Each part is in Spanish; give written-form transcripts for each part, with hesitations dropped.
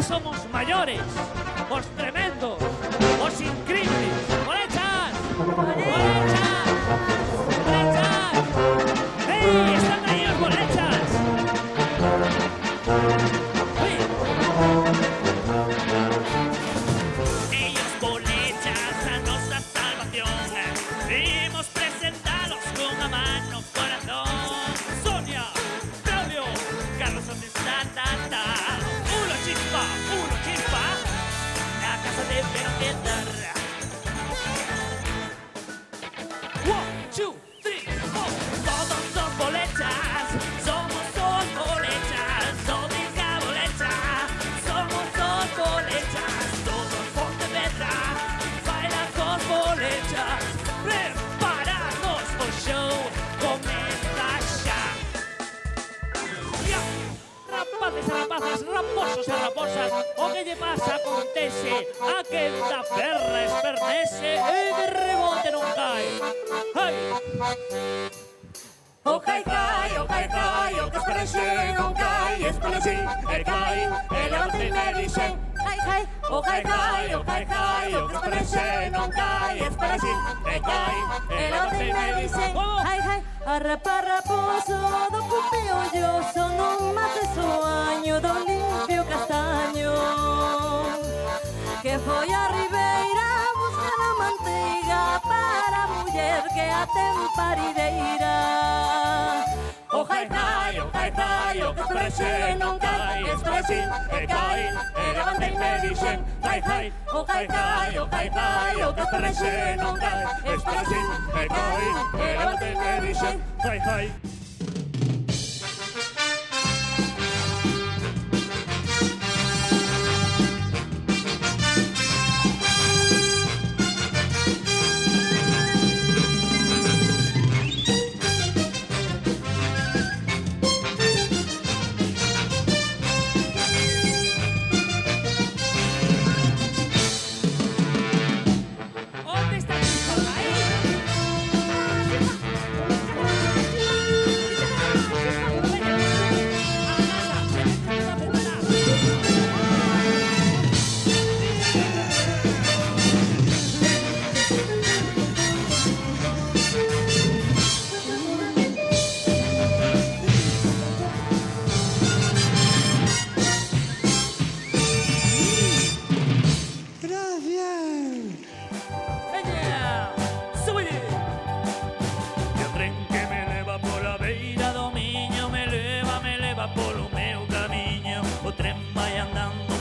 Somos mayores, os tremendos, os increíbles. ¡Bolechas! ¡Bolechas! ¡Bolechas! ¡Ey! ¡Están ahí los bolechas! ¡Uy! Ellos bolechas a nuestra salvación. Vimos presentados con la mano corazón. Sonia, Claudio, Carlos Ortiz, uno chispa, la casa debe quedar. 1, 2, 3, 4. Todos son bolechas, somos dos bolechas, Dominica bolecha, somos dos bolechas, todos Pontevedra, baila con bolechas, preparados por show, comienza ya. Rapaces, rapazas, raposos e raposas, o que lle pasa acontece, a que da perra espernece e de rebote non cae. Hai! O cai, o que esperece non cae, esperece e cae, e levante e me dixen, cai, o cai, o que esperece non cae, esperece e cae, e levante e me dixen, Arraparraposo do cupio olloso, non mates o año do limpio castaño, que foi a ribeira buscar a manteiga para a muller que a ten parideira. o cai, o que esperece non cae, esperece e cae, e levante e me dixen, cai, o cai, o que esperece non cae, esperece e cae, e levante e me dixen, cai. ¿Dónde está Chispa? Ahí.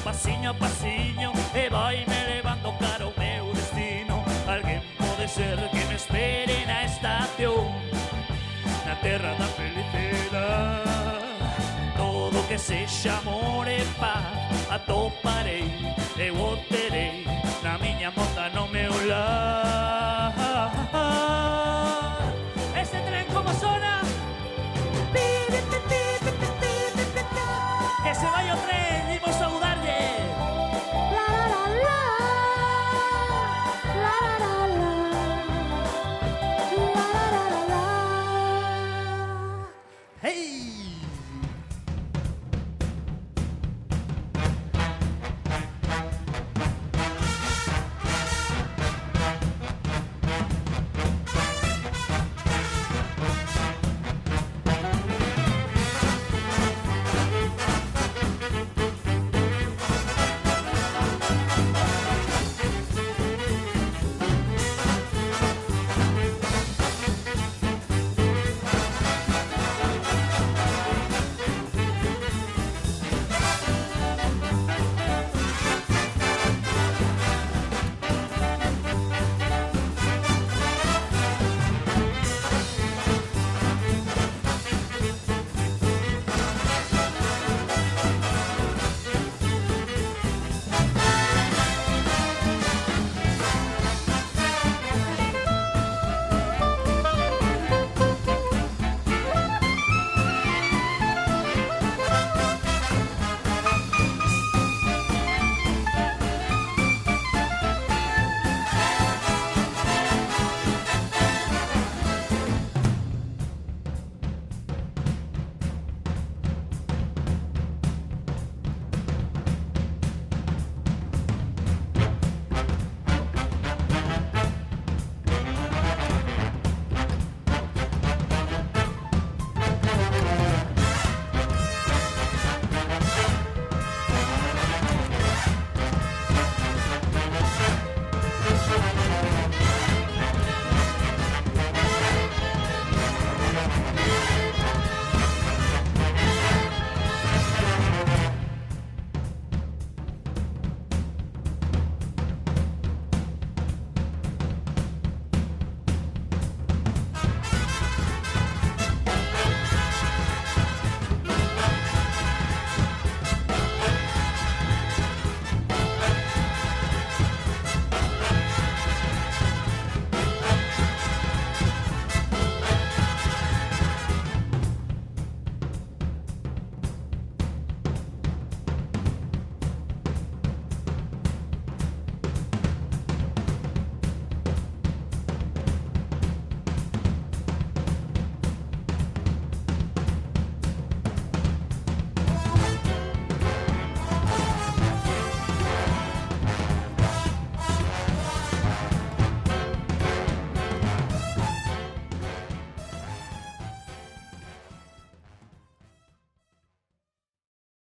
pasiño a pasiño e vaime levando cara ao meu destino. Alguén pode ser que me espere na estación, na terra da felicidade. Todo que sexa amor e paz atoparei, eu o terei na miña moza no meu lar.